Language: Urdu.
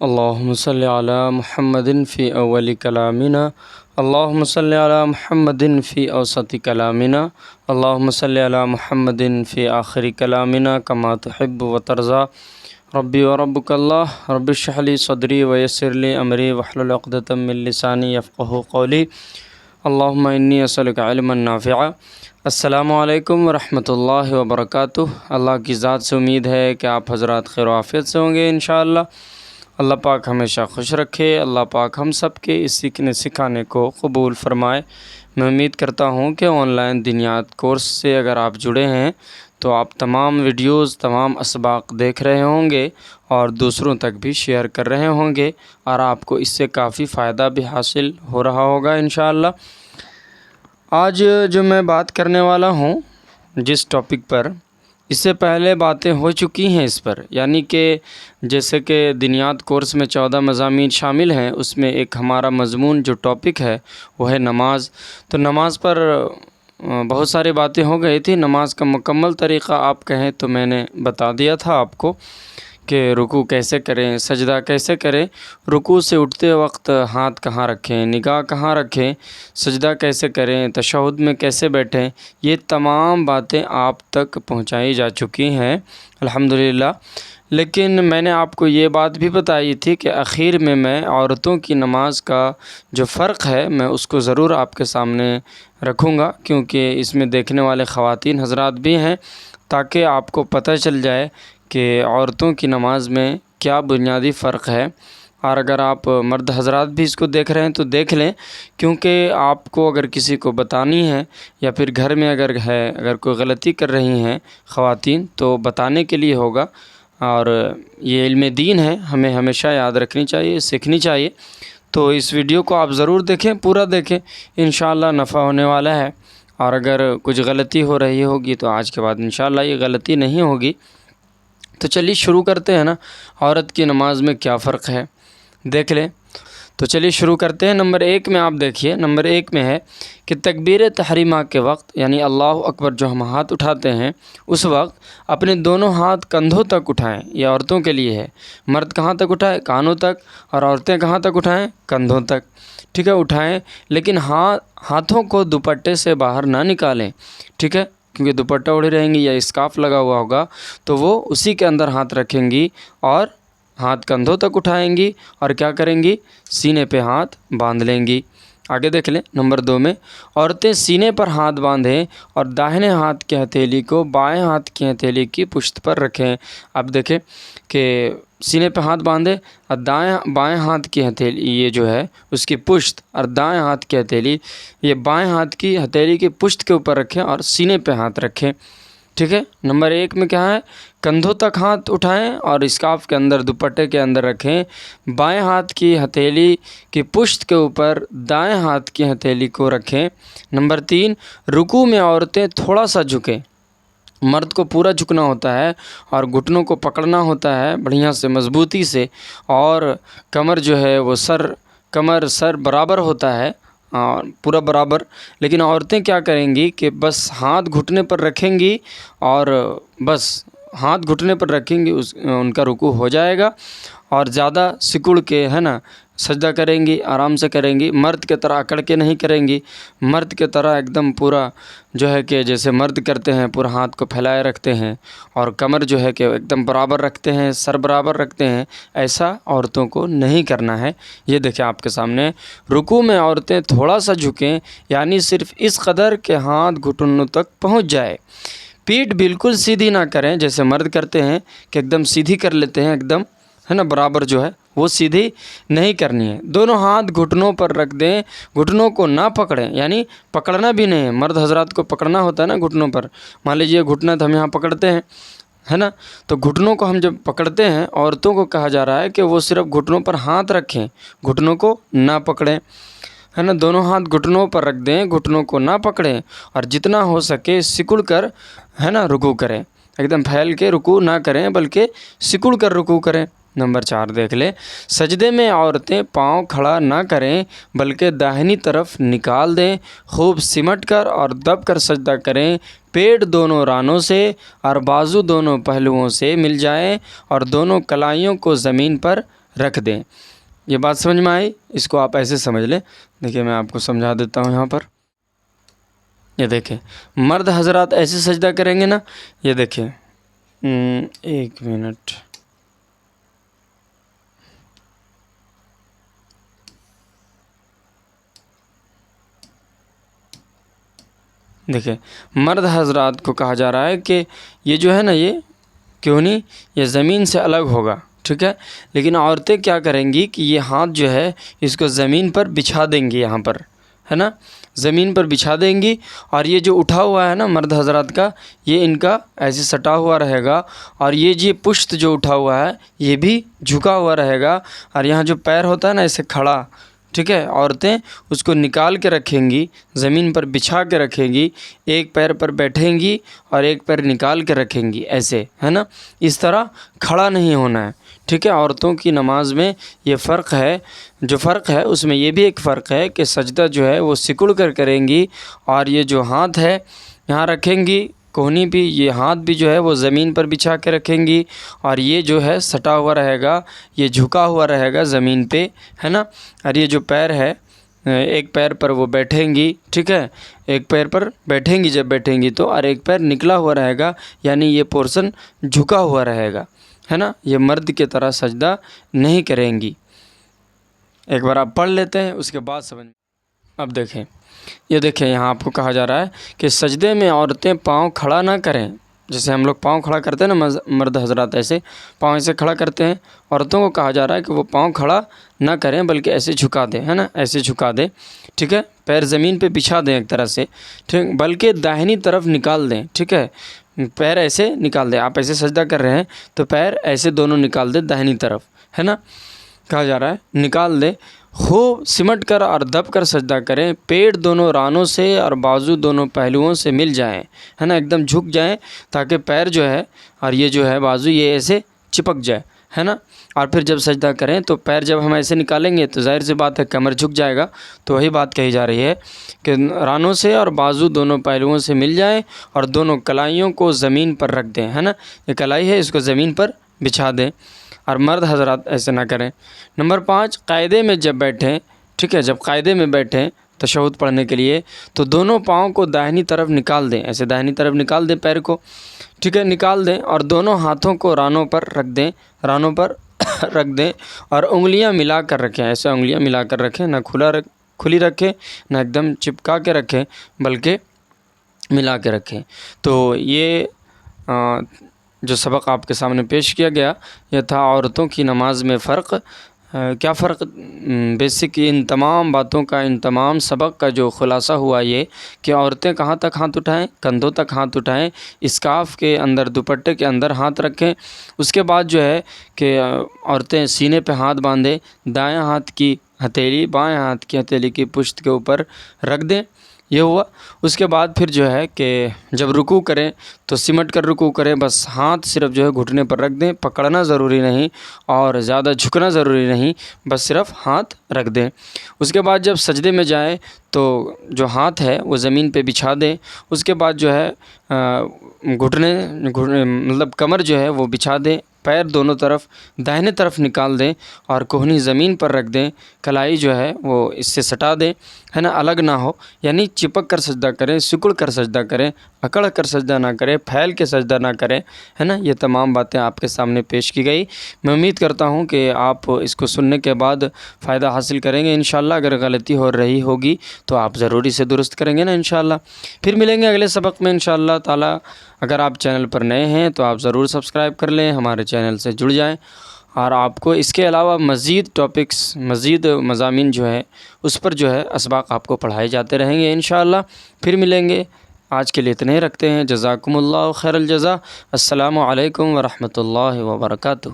اللهم صل على محمد في أول كلامنا اللهم صل على محمد في أوسط كلامنا اللهم صل على محمد في آخر كلامنا كما تحب وترضى ربي وربك الله رب اشرح لي صدري ويسر لي أمري واحلل عقدة من لساني يفقهوا قولي اللهم إني أسألك علما نافعا۔ السلام علیکم ورحمۃ اللہ وبرکاتہ۔ اللہ کی ذات سے امید ہے کہ آپ حضرات خیر و عافیت سے ہوں گے انشاءاللہ۔ اللہ پاک ہمیشہ خوش رکھے، اللہ پاک ہم سب کے اس سیکھنے سکھانے کو قبول فرمائے۔ میں امید کرتا ہوں کہ آن لائن دینیات کورس سے اگر آپ جڑے ہیں تو آپ تمام ویڈیوز، تمام اسباق دیکھ رہے ہوں گے اور دوسروں تک بھی شیئر کر رہے ہوں گے، اور آپ کو اس سے کافی فائدہ بھی حاصل ہو رہا ہوگا انشاءاللہ۔ آج جو میں بات کرنے والا ہوں جس ٹاپک پر، اس سے پہلے باتیں ہو چکی ہیں اس پر، یعنی کہ جیسے کہ دینیات کورس میں 14 مضامین شامل ہیں، اس میں ایک ہمارا مضمون جو ٹاپک ہے وہ ہے نماز۔ تو نماز پر بہت ساری باتیں ہو گئی تھی۔ نماز کا مکمل طریقہ آپ کہیں تو میں نے بتا دیا تھا آپ کو کہ رکوع کیسے کریں، سجدہ کیسے کریں، رکوع سے اٹھتے وقت ہاتھ کہاں رکھیں، نگاہ کہاں رکھیں، سجدہ کیسے کریں، تشہد میں کیسے بیٹھیں، یہ تمام باتیں آپ تک پہنچائی جا چکی ہیں الحمدللہ۔ لیکن میں نے آپ کو یہ بات بھی بتائی تھی کہ اخیر میں عورتوں کی نماز کا جو فرق ہے میں اس کو ضرور آپ کے سامنے رکھوں گا، کیونکہ اس میں دیکھنے والے خواتین حضرات بھی ہیں، تاکہ آپ کو پتہ چل جائے کہ عورتوں کی نماز میں کیا بنیادی فرق ہے۔ اور اگر آپ مرد حضرات بھی اس کو دیکھ رہے ہیں تو دیکھ لیں، کیونکہ آپ کو اگر کسی کو بتانی ہے یا پھر گھر میں اگر کوئی غلطی کر رہی ہیں خواتین تو بتانے کے لیے ہوگا، اور یہ علم دین ہے، ہمیں ہمیشہ یاد رکھنی چاہیے، سیکھنی چاہیے۔ تو اس ویڈیو کو آپ ضرور دیکھیں، پورا دیکھیں، انشاءاللہ نفع ہونے والا ہے۔ اور اگر کچھ غلطی ہو رہی ہوگی تو آج کے بعد انشاءاللہ یہ غلطی نہیں ہوگی۔ تو چلیے شروع کرتے ہیں نا، عورت کی نماز میں کیا فرق ہے دیکھ لیں۔ تو چلیے شروع کرتے ہیں۔ نمبر 1 میں آپ دیکھیے، نمبر 1 میں ہے کہ تکبیر تحریمہ کے وقت، یعنی اللہ اکبر جو ہم ہاتھ اٹھاتے ہیں اس وقت اپنے دونوں ہاتھ کندھوں تک اٹھائیں۔ یہ عورتوں کے لیے ہے۔ مرد کہاں تک اٹھائیں؟ کانوں تک، اور عورتیں کہاں تک اٹھائیں؟ کندھوں تک، ٹھیک ہے، اٹھائیں، لیکن ہاتھوں کو دوپٹے سے باہر نہ نکالیں، ٹھیک ہے، کیونکہ دوپٹہ اڑی رہیں گی یا اسکارف لگا ہوا ہوگا تو وہ اسی کے اندر ہاتھ رکھیں گی اور ہاتھ کندھوں تک اٹھائیں گی، اور کیا کریں گی؟ سینے پہ ہاتھ باندھ لیں گی۔ آگے دیکھ لیں، نمبر 2 میں عورتیں سینے پر ہاتھ باندھیں اور داہنے ہاتھ کی ہتھیلی کو بائیں ہاتھ کی ہتھیلی کی پشت پر رکھیں۔ اب دیکھیں کہ سینے پہ ہاتھ باندھے اور بائیں ہاتھ کی ہتھیلی یہ جو ہے اس کی پشت، اور دائیں ہاتھ کی ہتھیلی یہ بائیں ہاتھ کی ہتھیلی کی پشت کے اوپر رکھیں اور سینے پہ ہاتھ رکھیں، ٹھیک ہے۔ نمبر 1 میں کیا ہے؟ کندھوں تک ہاتھ اٹھائیں اور اسکارف کے اندر، دوپٹے کے اندر رکھیں، بائیں ہاتھ کی ہتھیلی کی پشت کے اوپر دائیں ہاتھ کی ہتھیلی کو رکھیں۔ نمبر 3، رکوع میں عورتیں تھوڑا سا جھکیں۔ مرد کو پورا جھکنا ہوتا ہے اور گھٹنوں کو پکڑنا ہوتا ہے بڑھیا سے، مضبوطی سے، اور کمر جو ہے وہ سر برابر ہوتا ہے، پورا برابر۔ لیکن عورتیں کیا کریں گی کہ بس ہاتھ گھٹنے پر رکھیں گی، اور بس ہاتھ گھٹنے پر رکھیں گی، ان کا رکوع ہو جائے گا، اور زیادہ سکڑ کے ہے نا سجدہ کریں گی، آرام سے کریں گی، مرد کی طرح اکڑ کے نہیں کریں گی۔ مرد کی طرح ایک دم پورا جو ہے کہ جیسے مرد کرتے ہیں پورا ہاتھ کو پھیلائے رکھتے ہیں، اور کمر جو ہے کہ ایک دم برابر رکھتے ہیں، سر برابر رکھتے ہیں، ایسا عورتوں کو نہیں کرنا ہے۔ یہ دیکھیں آپ کے سامنے، رکوع میں عورتیں تھوڑا سا جھکیں، یعنی صرف اس قدر کہ ہاتھ گھٹنوں تک پہنچ جائے۔ پیٹھ بالکل سیدھی نہ کریں جیسے مرد کرتے ہیں کہ ایک دم سیدھی کر لیتے ہیں، ایک دم ہے نا برابر جو ہے وہ سیدھی نہیں کرنی ہے۔ دونوں ہاتھ گھٹنوں پر رکھ دیں، گھٹنوں کو نہ پکڑیں، یعنی پکڑنا بھی نہیں ہے۔ مرد حضرات کو پکڑنا ہوتا ہے نا گھٹنوں پر، مان لیجیے گھٹنا تو ہم یہاں پکڑتے ہیں، ہے نا، تو گھٹنوں کو ہم جب پکڑتے ہیں، عورتوں کو کہا جا رہا ہے کہ وہ صرف گھٹنوں پر ہاتھ رکھیں، گھٹنوں کو نہ پکڑیں، ہے نا، دونوں ہاتھ گھٹنوں پر رکھ دیں، گھٹنوں کو نہ پکڑیں، اور جتنا ہو سکے سکڑ کر ہے نا رکوع کریں۔ ایک دم پھیل کے رکوع نہ کریں بلکہ سکڑ کر رکوع کریں۔ نمبر 4 دیکھ لیں، سجدے میں عورتیں پاؤں کھڑا نہ کریں بلکہ داہنی طرف نکال دیں، خوب سمٹ کر اور دب کر سجدہ کریں۔ پیٹ دونوں رانوں سے اور بازو دونوں پہلوؤں سے مل جائیں، اور دونوں کلائیوں کو زمین پر رکھ دیں۔ یہ بات سمجھ میں آئی؟ اس کو آپ ایسے سمجھ لیں۔ دیکھیے میں آپ کو سمجھا دیتا ہوں یہاں پر۔ یہ دیکھیں مرد حضرات ایسے سجدہ کریں گے نا، یہ دیکھیں 1 منٹ، دیکھیں مرد حضرات کو کہا جا رہا ہے کہ یہ جو ہے نا، یہ کیوں نہیں، یہ زمین سے الگ ہوگا، ٹھیک ہے، لیکن عورتیں کیا کریں گی کہ یہ ہاتھ جو ہے اس کو زمین پر بچھا دیں گی، یہاں پر ہے نا، زمین پر بچھا دیں گی، اور یہ جو اٹھا ہوا ہے نا مرد حضرات کا، یہ ان کا ایسے سٹا ہوا رہے گا، اور یہ جو پشت جو اٹھا ہوا ہے یہ بھی جھکا ہوا رہے گا، اور یہاں جو پیر ہوتا ہے نا ایسے کھڑا، ٹھیک ہے، عورتیں اس کو نکال کے رکھیں گی، زمین پر بچھا کے رکھیں گی، ایک پیر پر بیٹھیں گی اور ایک پیر نکال کے رکھیں گی، ایسے ہے نا، اس طرح کھڑا نہیں ہونا ہے، ٹھیک ہے۔ عورتوں کی نماز میں یہ فرق ہے، جو فرق ہے اس میں یہ بھی ایک فرق ہے کہ سجدہ جو ہے وہ سکڑ کر کریں گی، اور یہ جو ہاتھ ہے یہاں رکھیں گی، کوہنی بھی، یہ ہاتھ بھی جو ہے وہ زمین پر بچھا کے رکھیں گی، اور یہ جو ہے سٹا ہوا رہے گا، یہ جھکا ہوا رہے گا زمین پہ، ہے نا، اور یہ جو پیر ہے ایک پیر پر وہ بیٹھیں گی، ٹھیک ہے، ایک پیر پر بیٹھیں گی، جب بیٹھیں گی تو، اور ایک پیر نکلا ہوا رہے گا، یعنی یہ پورشن جھکا ہوا رہے گا، ہے نا، یہ مرد کی طرح سجدہ نہیں کریں گی۔ ایک بار آپ پڑھ لیتے ہیں اس کے بعد سمجھ۔ اب دیکھیں، یہ دیکھیں یہاں آپ کو کہا جا رہا ہے کہ سجدے میں عورتیں پاؤں کھڑا نہ کریں، جیسے ہم لوگ پاؤں کھڑا کرتے ہیں نا، مرد حضرات ایسے پاؤں ایسے کھڑا کرتے ہیں، عورتوں کو کہا جا رہا ہے کہ وہ پاؤں کھڑا نہ کریں بلکہ ایسے جھکا دیں، ہے نا، ایسے جھکا دیں، ٹھیک ہے، پیر زمین پہ بچھا دیں ایک طرح سے، ٹھیک، بلکہ داہنی طرف نکال دیں، ٹھیک ہے، پیر ایسے نکال دیں، آپ ایسے سجدہ کر رہے ہیں تو پیر ایسے دونوں نکال دیں داہنی طرف، ہے نا، کہا جا رہا ہے نکال دیں، خوب سمٹ کر اور دب کر سجدہ کریں، پیٹ دونوں رانوں سے اور بازو دونوں پہلوؤں سے مل جائیں، ہے نا، ایک دم جھک جائیں تاکہ پیر جو ہے اور یہ جو ہے بازو یہ ایسے چپک جائے، ہے نا، اور پھر جب سجدہ کریں تو پیر جب ہم ایسے نکالیں گے تو ظاہر سی بات ہے کمر جھک جائے گا، تو وہی بات کہی جا رہی ہے کہ رانوں سے اور بازو دونوں پہلوؤں سے مل جائیں اور دونوں کلائیوں کو زمین پر رکھ دیں، ہے نا، یہ کلائی ہے اس کو زمین پر بچھا دیں، اور مرد حضرات ایسے نہ کریں۔ نمبر 5، قاعدے میں جب بیٹھیں، ٹھیک ہے، جب قاعدے میں بیٹھیں تشہد پڑھنے کے لیے تو دونوں پاؤں کو داہنی طرف نکال دیں، ایسے داہنی طرف نکال دیں پیر کو، ٹھیک ہے، نکال دیں، اور دونوں ہاتھوں کو رانوں پر رکھ دیں، رانوں پر رکھ دیں، اور انگلیاں ملا کر رکھیں، ایسے انگلیاں ملا کر رکھیں، نہ کھلی رکھیں نہ ایک دم چپکا کے رکھیں بلکہ ملا کے رکھیں۔ تو یہ جو سبق آپ کے سامنے پیش کیا گیا یہ تھا عورتوں کی نماز میں فرق۔ کیا فرق؟ بیسک ان تمام باتوں کا، ان تمام سبق کا جو خلاصہ ہوا یہ کہ عورتیں کہاں تک ہاتھ اٹھائیں، کندھوں تک ہاتھ اٹھائیں، اسکارف کے اندر، دوپٹے کے اندر ہاتھ رکھیں، اس کے بعد جو ہے کہ عورتیں سینے پہ ہاتھ باندھیں، دائیں ہاتھ کی ہتھیلی بائیں ہاتھ کی ہتھیلی کی پشت کے اوپر رکھ دیں، یہ ہوا۔ اس کے بعد پھر جو ہے کہ جب رکوع کریں تو سمٹ کر رکوع کریں، بس ہاتھ صرف جو ہے گھٹنے پر رکھ دیں، پکڑنا ضروری نہیں اور زیادہ جھکنا ضروری نہیں، بس صرف ہاتھ رکھ دیں۔ اس کے بعد جب سجدے میں جائیں تو جو ہاتھ ہے وہ زمین پہ بچھا دیں، اس کے بعد جو ہے گھٹنے مطلب کمر جو ہے وہ بچھا دیں، پیر دونوں طرف داہنے طرف نکال دیں اور کوہنی زمین پر رکھ دیں، کلائی جو ہے وہ اس سے سٹا دیں، ہے نا، الگ نہ ہو، یعنی چپک کر سجدہ کریں، سکڑ کر سجدہ کریں، اکڑ کر سجدہ نہ کریں، پھیل کے سجدہ نہ کریں، ہے نا۔ یہ تمام باتیں آپ کے سامنے پیش کی گئی۔ میں امید کرتا ہوں کہ آپ اس کو سننے کے بعد فائدہ حاصل کریں گے انشاءاللہ۔ اگر غلطی ہو رہی ہوگی تو آپ ضروری سے درست کریں گے نا انشاءاللہ۔ پھر ملیں گے اگلے سبق میں انشاءاللہ تعالی۔ اگر آپ چینل پر نئے ہیں تو آپ ضرور سبسکرائب کر لیں، ہمارے چینل سے جڑ جائیں، اور آپ کو اس کے علاوہ مزید ٹاپکس، مزید مضامین جو ہے اس پر جو ہے اسباق آپ کو پڑھائے جاتے رہیں گے انشاءاللہ۔ پھر ملیں گے، آج کے لیے اتنے ہی رکھتے ہیں۔ جزاکم اللہ خیر الجزا۔ السلام علیکم ورحمۃ اللہ وبرکاتہ۔